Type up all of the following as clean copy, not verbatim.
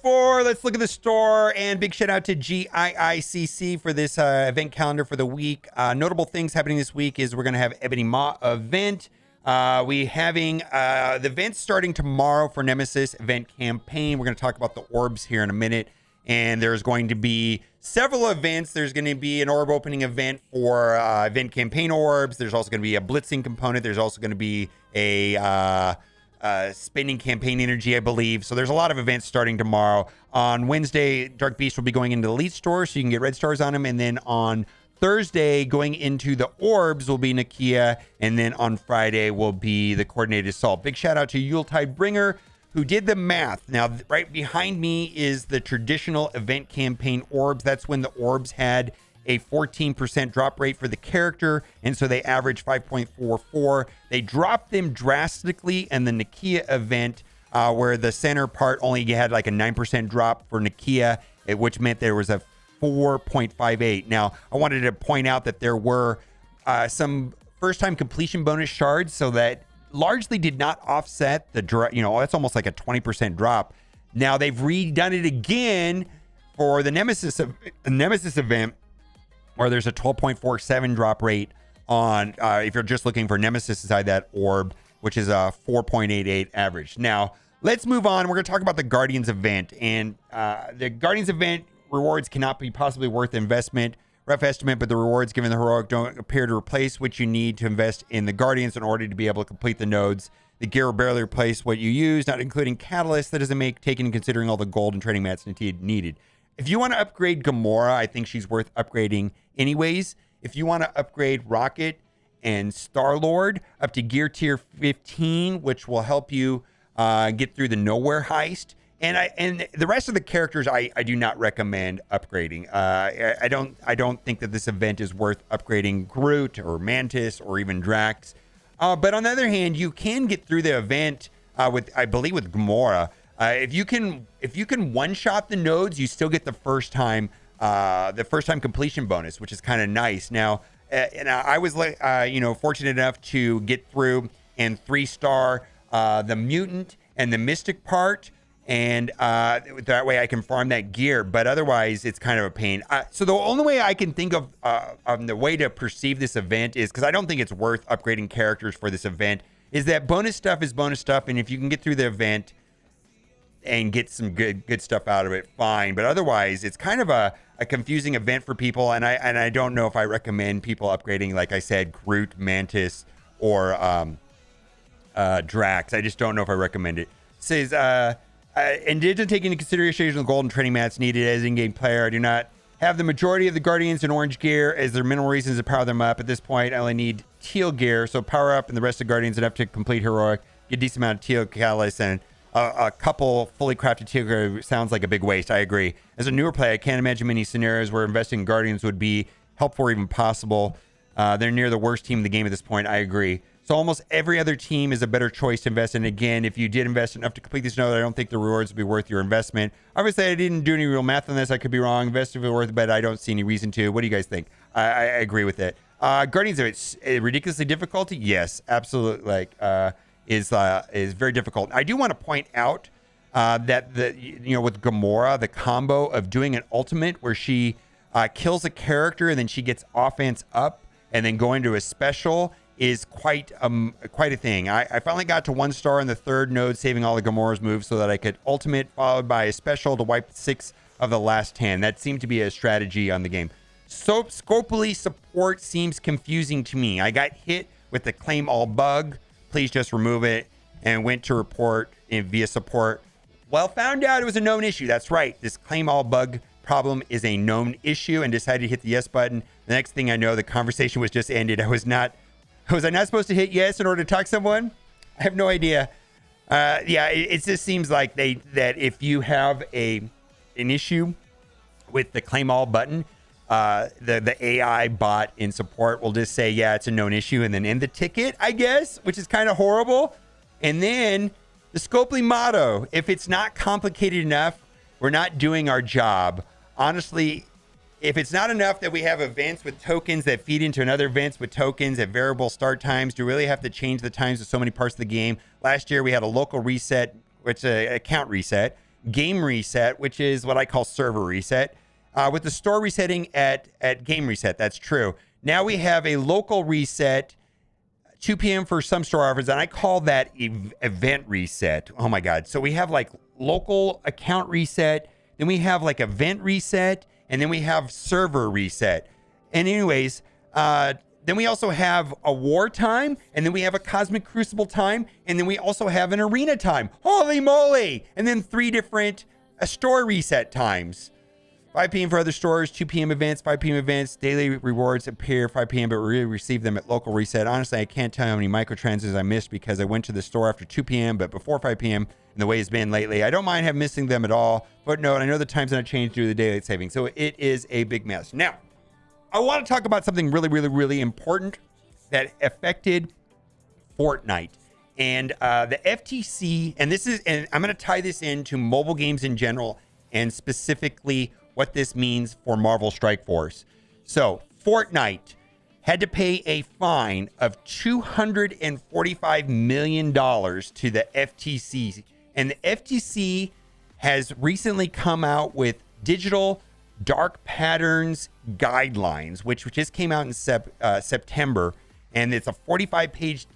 4. Let's look at the store, and big shout out to GIICC for this event calendar for the week. Notable things happening this week is we're going to have Ebony Maw event. We having the event starting tomorrow for Nemesis event campaign. We're going to talk about the orbs here in a minute, and there's going to be several events. There's going to be an orb opening event for event campaign orbs. There's also going to be a blitzing component. There's also going to be a spending campaign energy, I believe. So there's a lot of events starting tomorrow. On Wednesday, Dark Beast will be going into the Elite Store, so you can get red stars on him. And then on Thursday, going into the orbs will be Nakia. And then on Friday will be the Coordinated Assault. Big shout out to Yuletide Bringer, who did the math. Now, right behind me is the traditional event campaign orbs. That's when the orbs had a 14% drop rate for the character, and so they average 5.44. They dropped them drastically in the Nakia event, where the center part only had like a 9% drop for Nakia, which meant there was a 4.58. Now, I wanted to point out that there were some first-time completion bonus shards, so that largely did not offset the drop. That's almost like a 20% drop. Now, they've redone it again for the Nemesis event, where there's a 12.47 drop rate on, if you're just looking for Nemesis inside that orb, which is a 4.88 average. Now, let's move on. We're going to talk about the Guardians event. And the Guardians event rewards cannot be possibly worth the investment. Rough estimate, but the rewards given the heroic don't appear to replace what you need to invest in the Guardians in order to be able to complete the nodes. The gear will barely replace what you use, not including Catalyst. That doesn't make taking considering all the gold and training mats needed. If you want to upgrade Gamora, I think she's worth upgrading anyways. If you want to upgrade Rocket and Star-Lord up to gear tier 15, which will help you get through the Nowhere heist. And the rest of the characters, I do not recommend upgrading. I don't think that this event is worth upgrading Groot or Mantis or even Drax. But on the other hand, you can get through the event with Gamora. If you can one-shot the nodes, you still get the first time completion bonus, which is kind of nice. Now, and I was fortunate enough to get through and 3-star the mutant and the mystic part, and that way I can farm that gear. But otherwise, it's kind of a pain. So the only way I can think of the way to perceive this event is, because I don't think it's worth upgrading characters for this event, is that bonus stuff is bonus stuff, and if you can get through the event and get some good stuff out of it, fine. But otherwise, it's kind of a confusing event for people, and I don't know if I recommend people upgrading, like I said, Groot, Mantis, or Drax. I just don't know if I recommend it. It says, and it doesn't take into consideration the golden training mats needed as in-game player. I do not have the majority of the Guardians in orange gear, as there are minimal reasons to power them up. At this point, I only need teal gear, so power up and the rest of the Guardians enough to complete heroic, get a decent amount of teal catalyst, and a couple fully crafted teal gear sounds like a big waste. I agree. As a newer player, I can't imagine many scenarios where investing in Guardians would be helpful or even possible. They're near the worst team in the game at this point. I agree. So almost every other team is a better choice to invest in. Again, if you did invest enough to complete this node, I don't think the rewards would be worth your investment. Obviously, I didn't do any real math on this. I could be wrong. Invest if it's worth it, but I don't see any reason to. What do you guys think? I agree with it. Guardians of it's ridiculously difficulty. Yes, absolutely. Is very difficult. I do want to point out that with Gamora, the combo of doing an ultimate where she kills a character and then she gets offense up and then going to a special is quite a thing. I finally got to 1 star in the 3rd node, saving all the Gamora's moves so that I could ultimate followed by a special to wipe 6 of the last 10. That seemed to be a strategy on the game. So Scopely support seems confusing to me. I got hit with the claim all bug. Please just remove it, and went to report via support. Well, found out it was a known issue. That's right. This claim all bug problem is a known issue, and decided to hit the yes button. The next thing I know, the conversation was just ended. Was I not supposed to hit yes in order to talk to someone? I have no idea. It just seems like that if you have an issue with the claim all button, the AI bot in support will just say, yeah, it's a known issue, and then end the ticket, I guess, which is kind of horrible. And then the Scopely motto, if it's not complicated enough, we're not doing our job. Honestly, if it's not enough that we have events with tokens that feed into another events with tokens at variable start times, do we really have to change the times of so many parts of the game? Last year, we had a local reset, which is an account reset, game reset, which is what I call server reset, with the store resetting at game reset. That's true. Now we have a local reset, 2 p.m. for some store offers, and I call that event reset. Oh my God. So we have like local account reset, then we have like event reset, and then we have server reset. And anyways, then we also have a war time, and then we have a cosmic crucible time, and then we also have an arena time. Holy moly! And then 3 different store reset times. 5 p.m. for other stores, 2 p.m. events, 5 p.m. events, daily rewards appear 5 p.m., but we receive them at local reset. Honestly, I can't tell how many microtransactions I missed because I went to the store after 2 p.m., but before 5 p.m., and the way it's been lately. I don't mind missing them at all. Footnote, I know the times not changed due to the daylight saving, so it is a big mess. Now, I want to talk about something really, really, really important that affected Fortnite. And the FTC, and I'm going to tie this into mobile games in general and specifically what this means for Marvel Strike Force. So Fortnite had to pay a fine of $245 million to the FTC. And the FTC has recently come out with digital dark patterns guidelines, which just came out in September. And it's a 45-page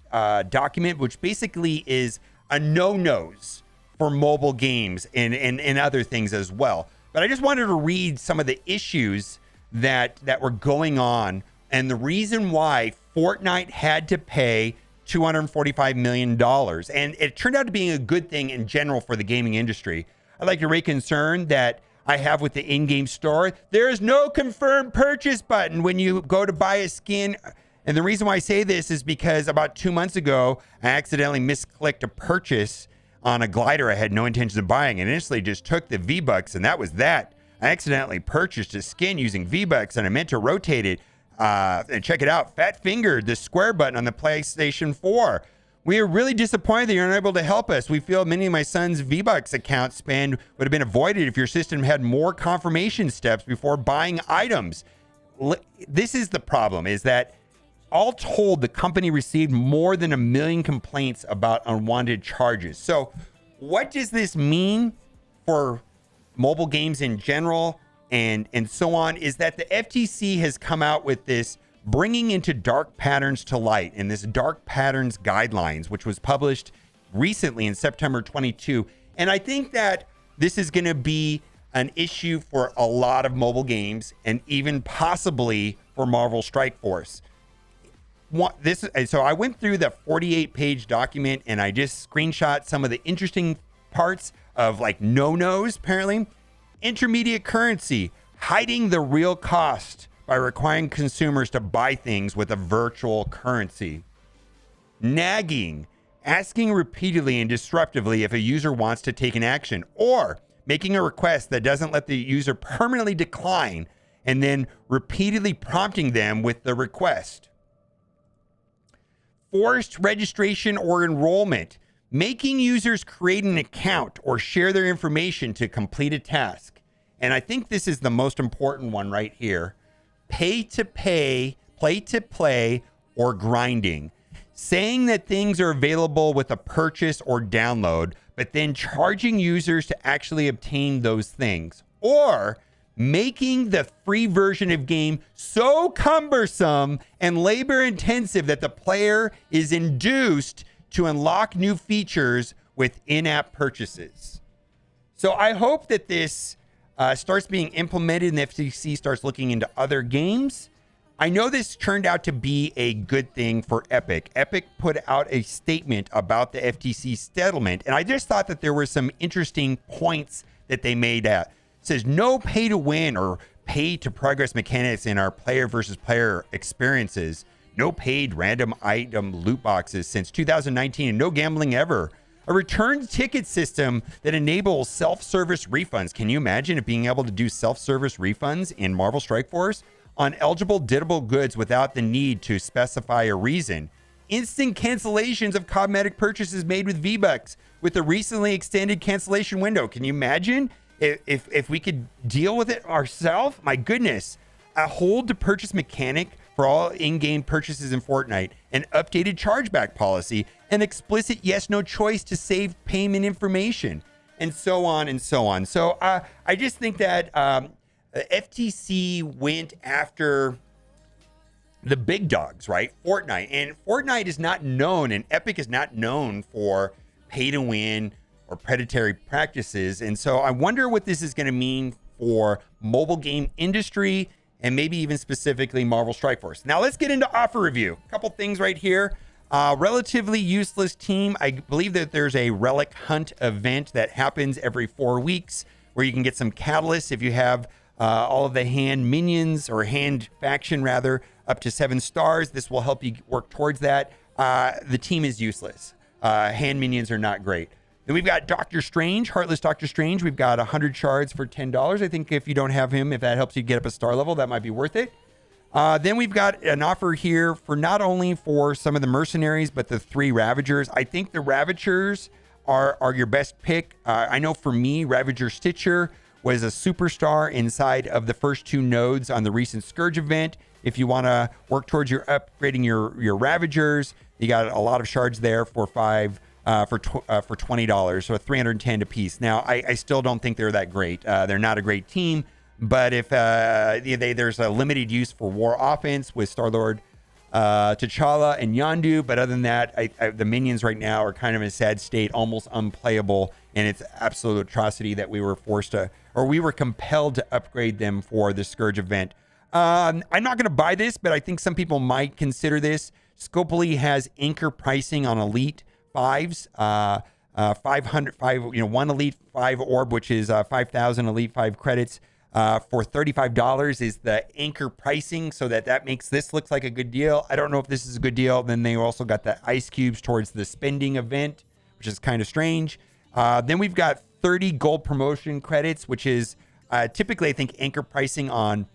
document, which basically is a no-nos for mobile games and other things as well. But I just wanted to read some of the issues that were going on and the reason why Fortnite had to pay $245 million. And it turned out to be a good thing in general for the gaming industry. I'd like to raise concern that I have with the in-game store. There is no confirmed purchase button when you go to buy a skin. And the reason why I say this is because about 2 months ago, I accidentally misclicked a purchase on a glider I had no intention of buying and initially just took the V-Bucks, and that was that. I accidentally purchased a skin using V-Bucks, and I meant to rotate it. And check it out, fat fingered the square button on the PlayStation 4. We are really disappointed that you're unable to help us. We feel many of my son's V-Bucks account spend would have been avoided if your system had more confirmation steps before buying items. This is the problem, is that all told, the company received more than 1 million complaints about unwanted charges. So what does this mean for mobile games in general and so on, is that the FTC has come out with this bringing into dark patterns to light in this dark patterns guidelines, which was published recently in September 22. And I think that this is going to be an issue for a lot of mobile games and even possibly for Marvel Strike Force. So I went through the 48-page document and I just screenshot some of the interesting parts of like no-nos, apparently. Intermediate currency, hiding the real cost by requiring consumers to buy things with a virtual currency. Nagging, asking repeatedly and disruptively if a user wants to take an action, or making a request that doesn't let the user permanently decline and then repeatedly prompting them with the request. Forced registration or enrollment, making users create an account or share their information to complete a task. And I think this is the most important one right here. Pay to pay, play to play, or grinding. Saying that things are available with a purchase or download, but then charging users to actually obtain those things. Or making the free version of game so cumbersome and labor intensive that the player is induced to unlock new features with in-app purchases. So I hope that this starts being implemented and the FTC starts looking into other games. I know this turned out to be a good thing for Epic. Epic put out a statement about the FTC settlement, and I just thought that there were some interesting points that they made at. It says no pay to win or pay to progress mechanics in our player versus player experiences. No paid random item loot boxes since 2019 and no gambling ever. A return ticket system that enables self-service refunds. Can you imagine it being able to do self-service refunds in Marvel Strike Force on eligible biddable goods without the need to specify a reason? Instant cancellations of cosmetic purchases made with V-Bucks with the recently extended cancellation window. Can you imagine if we could deal with it ourselves? My goodness. A hold to purchase mechanic for all in-game purchases in Fortnite, an updated chargeback policy, an explicit yes/no choice to save payment information, and so on and so on. So I just think that FTC went after the big dogs, right? Fortnite. And Fortnite is not known, and Epic is not known for pay to win or predatory practices. And so I wonder what this is going to mean for mobile game industry and maybe even specifically Marvel Strike Force. Now let's get into offer review. A couple things right here. Relatively useless team. I believe that there's a relic hunt event that happens every 4 weeks where you can get some catalysts if you have all of the hand minions, or hand faction rather, up to 7 stars. This will help you work towards that. The team is useless. Hand minions are not great. Then we've got Doctor Strange, Heartless Doctor Strange. We've got 100 shards for $10. I think if you don't have him, if that helps you get up a star level, that might be worth it. Then we've got an offer here for not only for some of the mercenaries, but the 3 Ravagers. I think the Ravagers are your best pick. I know for me, Ravager Stitcher was a superstar inside of the first 2 nodes on the recent Scourge event. If you want to work towards your upgrading your Ravagers, you got a lot of shards there for $20, so 310 a piece. Now, I still don't think they're that great. They're not a great team, but if there's a limited use for war offense with Star-Lord, T'Challa, and Yondu, but other than that, the minions right now are kind of in a sad state, almost unplayable, and it's absolute atrocity that we were forced to, or we were compelled to upgrade them for the Scourge event. I'm not going to buy this, but I think some people might consider this. Scopely has anchor pricing on Elite 5s, 1 Elite 5 orb, which is 5,000 Elite 5 credits for $35 is the anchor pricing, so that makes this look like a good deal. I don't know if this is a good deal. Then they also got the ice cubes towards the spending event, which is kind of strange. Then we've got 30 gold promotion credits, which is typically, I think, anchor pricing on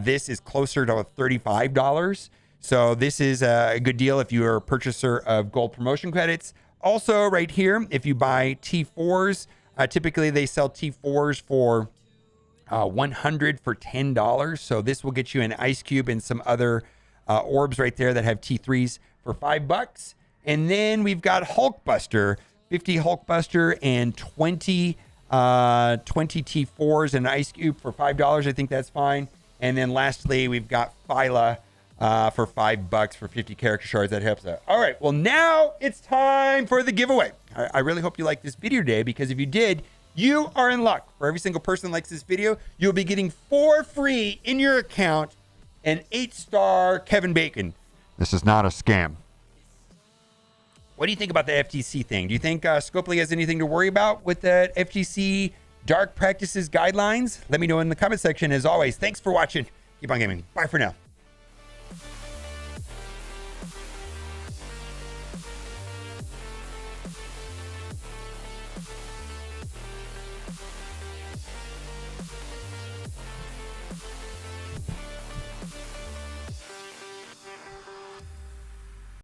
this is closer to $35. So this is a good deal if you are a purchaser of gold promotion credits. Also right here, if you buy T4s, typically they sell T4s for 100 for $10. So this will get you an ice cube and some other orbs right there that have T3s for $5. And then we've got Hulkbuster, 50 Hulkbuster and 20 T4s and an ice cube for $5. I think that's fine. And then lastly, we've got Phyla for $5 for 50 character shards. That helps out. All right, well, now it's time for the giveaway. I really hope you liked this video today, because if you did, you are in luck. For every single person that likes this video, you'll be getting for free in your account an 8-star Kevin Bacon. This is not a scam. What do you think about the FTC thing? Do you think Scopely has anything to worry about with the FTC dark practices guidelines? Let me know in the comment section. As always, thanks for watching. Keep on gaming. Bye for now.